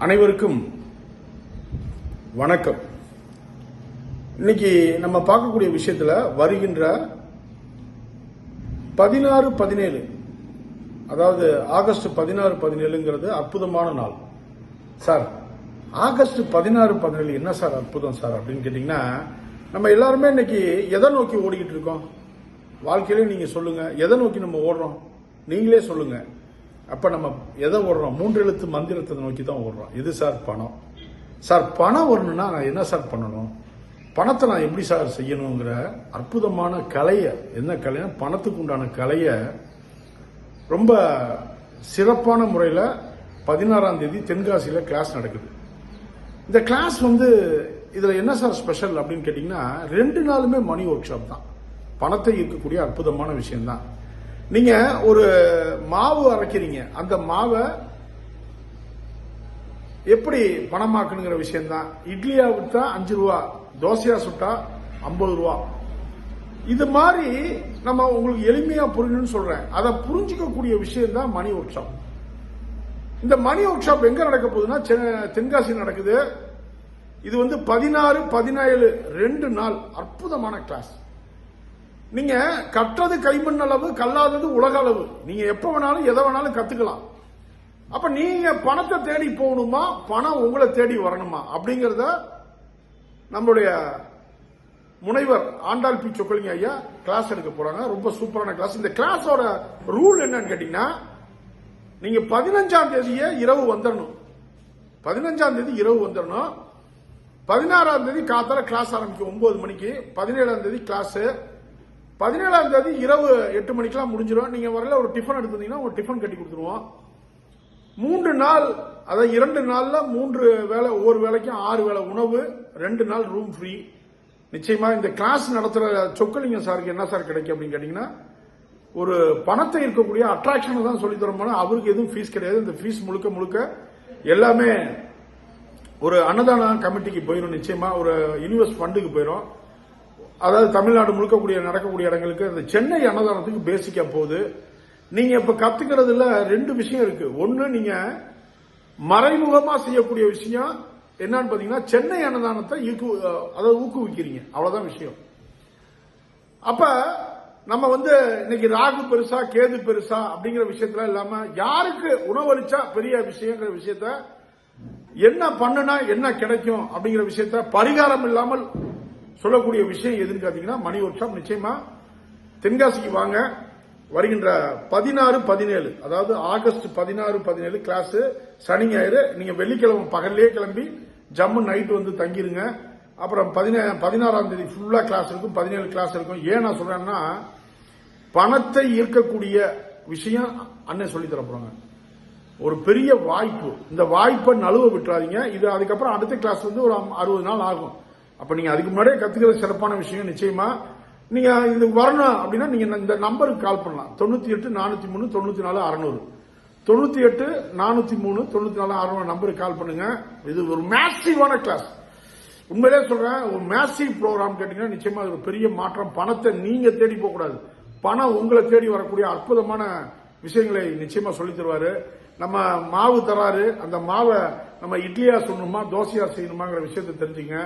அனைவருக்கும் வணக்கம். இன்னைக்கு நம்ம பார்க்கக்கூடிய விஷயத்துல வருகின்ற 16-17, அதாவது ஆகஸ்ட் 16-17ங்கிறது அற்புதமான நாள். சார், ஆகஸ்ட் 16-17 என்ன சார் அற்புதம் சார் அப்படின்னு கேட்டீங்கன்னா, நம்ம எல்லாருமே இன்னைக்கு எதை நோக்கி ஓடிக்கிட்டு இருக்கோம்? வாழ்க்கையிலே நீங்க சொல்லுங்க, எதை நோக்கி நம்ம ஓடுறோம்? நீங்களே சொல்லுங்க. அப்ப நம்ம எதை ஓடுறோம்? 3 எழுத்து மந்திரத்தை நோக்கி தான் ஓடுறோம். இது சார் பணம். சார், பணம் வரணும்னா நான் என்ன சார் பண்ணணும்? பணத்தை நான் எப்படி சார் செய்யணுங்கிற அற்புதமான கலையை, என்ன கலைன்னா பணத்துக்கு உண்டான கலையை ரொம்ப சிறப்பான முறையில் 16ஆம் தேதி தென்காசியில கிளாஸ் நடக்குது. இந்த கிளாஸ் இதுல என்ன சார் ஸ்பெஷல் அப்படின்னு கேட்டீங்கன்னா, 2 நாளுமே மணி ஒர்க் ஷாப் தான். பணத்தை ஈர்க்கக்கூடிய அற்புதமான விஷயம் தான். நீங்க ஒரு மாவு அரைக்கிறீங்க, அந்த மாவை எப்படி பணமாக்குங்கிற விஷயம் தான். இட்லியா விட்டா 5 ரூபா, தோசையா சுட்டா 50 ரூபா. இது மாதிரி நம்ம உங்களுக்கு எளிமையா புரியணும்னு சொல்றேன். அதை புரிஞ்சுக்கக்கூடிய விஷயம் தான் மணி ஒர்க் ஷாப். இந்த மணி ஒர்க் ஷாப் எங்க நடக்க போகுதுன்னா தென்காசி நடக்குது. இது 16-17 2 நாள் அற்புதமான கிளாஸ். நீங்க கற்றது கைமண் அளவு, கல்லாதது உலக அளவு. நீங்க எப்ப வேணாலும் எதை வேணாலும் கத்துக்கலாம். அப்ப நீங்க பணத்தை தேடி போகணுமா, பணம் உங்களை தேடி வரணுமா அப்படிங்கறத நம்மளுடைய முனைவர் ஆண்டாள் பி சொக்கலிங்க ஐயா கிளாஸ் எடுக்க போறாங்க. ரொம்ப சூப்பரான கிளாஸ். இந்த கிளாஸோட ரூல் என்னன்னு கேட்டீங்கன்னா, நீங்க 15ஆம் தேதியே இரவு வந்துடணும். 15ஆம் தேதி இரவு வந்துடணும். 16ஆம் தேதி காத்தால கிளாஸ் ஆரம்பிக்கும் 9 மணிக்கு. 17ஆம் தேதி கிளாஸ். 17ஆம் தேதி இரவு 8 மணிக்கெல்லாம் முடிஞ்சிடும். நீங்க வரல ஒரு டிஃபன் எடுத்துட்டீங்கன்னா ஒரு டிஃபன் கட்டி கொடுத்துருவோம். 3 நாள், அதாவது 2 நாள்ல 3 வேளை, ஒவ்வொரு வேளைக்கும் 6 வேளை உணவு, 2 நாள் ரூம் ஃப்ரீ. நிச்சயமா இந்த கிளாஸ் நடத்துற சொக்கலிங்க சாருக்கு என்ன சார் கிடைக்கும் அப்படின்னு கேட்டீங்கன்னா, ஒரு பணத்தை இருக்கக்கூடிய அட்ராக்ஷன் தான் சொல்லி தரோம். அவருக்கு எதுவும் ஃபீஸ் கிடையாது. இந்த ஃபீஸ் முழுக்க முழுக்க எல்லாமே ஒரு அன்னதான கமிட்டிக்கு போயிடும். நிச்சயமா ஒரு யூனிவர்ஸ் ஃபண்டுக்கு போயிடும். அதாவது தமிழ்நாடு முழுக்கக்கூடிய நடக்கக்கூடிய இடங்களுக்கு அந்த சென்னை அன்னதானத்துக்கு பேசிக்கா போகுது. நீங்க இப்ப கத்துக்கிறதுல 2 விஷயம் இருக்கு. ஒன்னு, நீங்க மறைமுகமா செய்யக்கூடிய விஷயம் என்னன்னு பாத்தீங்கன்னா, சென்னை அன்னதானத்தை ஊக்குவிக்கிறீங்க. அவ்வளவுதான் விஷயம். அப்ப நம்ம இன்னைக்கு ராகு பெருசா கேது பெருசா அப்படிங்கிற விஷயத்துல இல்லாம, யாருக்கு உணவளிச்சா பெரிய விஷயங்கிற விஷயத்த, என்ன பண்ணுனா என்ன கிடைக்கும் அப்படிங்கிற விஷயத்த பரிகாரம் இல்லாமல் சொல்லக்கூடிய விஷயம் எதுன்னு பாத்தீங்கன்னா மணி ஒர்க் ஷாப். நிச்சயமா தென்காசிக்கு வாங்க. வருகின்ற 16-17, அதாவது ஆகஸ்ட் 16-17 கிளாஸ். சனி ஞாயிறு. நீங்க வெள்ளிக்கிழமை பகல்லே கிளம்பி ஜம்மு நைட் தங்கிருங்க. அப்புறம் 16ஆம் தேதி ஃபுல்லா கிளாஸ் இருக்கும், 17 கிளாஸ் இருக்கும். ஏன் நான் சொல்றேன்னா, பணத்தை ஈர்க்கக்கூடிய விஷயம் அண்ணன் சொல்லி தர போறாங்க. ஒரு பெரிய வாய்ப்பு. இந்த வாய்ப்பை நழுவ விட்டுறாதீங்க. இது அதுக்கப்புறம் அடுத்த கிளாஸ் ஒரு 60 நாள் ஆகும். அப்ப நீங்க அதுக்கு முன்னாடியே கத்துக்கிறது சிறப்பான விஷயம். நிச்சயமா நீங்க இது வரணும் அப்படின்னா நீங்க இந்த நம்பருக்கு கால் பண்ணலாம். 98-403-94-600, 98-403-94-600 நம்பருக்கு கால் பண்ணுங்க. இது ஒரு மேசிவான கிளாஸ். உண்மையிலே சொல்றேன், ஒரு மேசிவ் ப்ரோக்ராம் கேட்டீங்கன்னா நிச்சயமா ஒரு பெரிய மாற்றம். பணத்தை நீங்க தேடி போக கூடாது, பணம் உங்களை தேடி வரக்கூடிய அற்புதமான விஷயங்களை நிச்சயமா சொல்லி தருவாரு. நம்ம மாவு தராரு, அந்த மாவை நம்ம இட்லியா சொல்லணுமா தோசையா செய்யணுமாங்கிற விஷயத்தை தெரிஞ்சுங்க.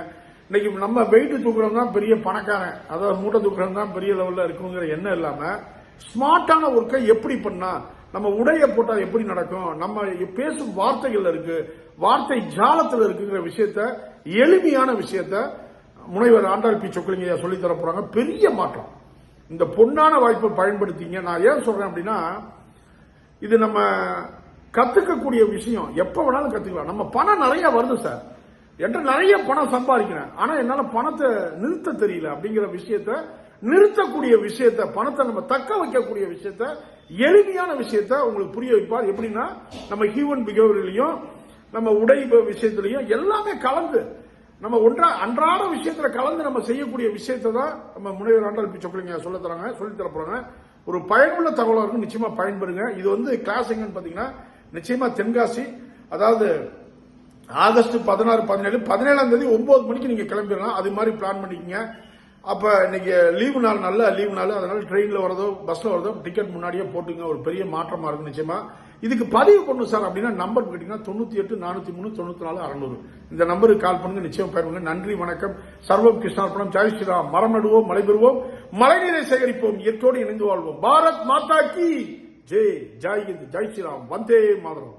இன்னைக்கு நம்ம வெயிட் தூக்குறவங்க தான் பெரிய பணக்காரன், அதாவது மூட்டை தூக்குறவங்க தான் பெரிய லெவல்ல இருக்குங்கிற எண்ணம் இல்லாம, ஸ்மார்ட்டான ஒர்க்கை எப்படி பண்ணா, நம்ம உடைய போட்டா எப்படி நடக்கும், நம்ம பேசும் வார்த்தைகள் இருக்கு, வார்த்தை ஜாலத்தில் இருக்குங்கிற விஷயத்த, எளிமையான விஷயத்த முனைவர் ஆண்டாள் பி சொக்கலிங்க சொல்லி தர போறாங்க. பெரிய மாற்றம். இந்த பொன்னான வாய்ப்பை பயன்படுத்திங்க. நான் ஏன் சொல்றேன் அப்படின்னா, இது நம்ம கத்துக்கக்கூடிய விஷயம். எப்ப வேணாலும் கத்துக்கலாம். நம்ம பணம் நிறைய வருது சார், என்கிட்ட நிறைய பணம் சம்பாதிக்கிறேன், ஆனா என்னால பணத்தை நிறுத்த தெரியல அப்படிங்கிற விஷயத்த, நிறுத்தக்கூடிய விஷயத்த, பணத்தை நம்ம தக்க வைக்கக்கூடிய விஷயத்த, எளிமையான விஷயத்த உங்களுக்கு புரிய வைப்பார். எப்படின்னா, நம்ம ஹியூமன் பிஹேவியர்லயும் நம்ம உடை விஷயத்திலையும் எல்லாமே கலந்து, நம்ம அன்றாட விஷயத்துல கலந்து நம்ம செய்யக்கூடிய விஷயத்தை தான் நம்ம முனைவர் ஆண்டாள் பி சொக்கலிங்க சொல்லி தர போறாங்க. ஒரு பயனுள்ள தகவலாக இருக்கும். நிச்சயமா பயன்பெறுங்க. இது கிளாஸ் எங்கன்னு பாத்தீங்கன்னா, நிச்சயமா தென்காசி, அதாவது ஆகஸ்ட் 16-17, 17ஆம் தேதி 9 மணிக்கு நீங்க கிளம்பிடலாம். அது மாதிரி பிளான் பண்ணிக்கங்க. அப்ப இன்னைக்கு லீவு நாள், நல்ல லீவு நாள், அதனால ட்ரெயின்ல வரதோ பஸ்ல வரதோ டிக்கெட் முன்னாடியே போட்டுங்க. ஒரு பெரிய மாற்றமா இருக்கும். நிச்சயமா இதுக்கு பதிவு பண்ணும் சார் அப்படின்னா நம்பர் கேட்டீங்கன்னா 98 403 94 600 இந்த நம்பருக்கு கால் பண்ணுங்க, நிச்சயம் பெறுங்க. நன்றி, வணக்கம். சர்வம் கிருஷ்ணார்பணம். ஜெய் ஸ்ரீராம். மரம் நடுவோம், மழை பெறுவோம், மழைநீரை சேகரிப்போம், இயற்கையோடு இணைந்து வாழ்வோம். பாரத் மாதா கி ஜெய். ஜெய் ஹிந்த், ஜெய் ஸ்ரீராம், வந்தே மாதரம்.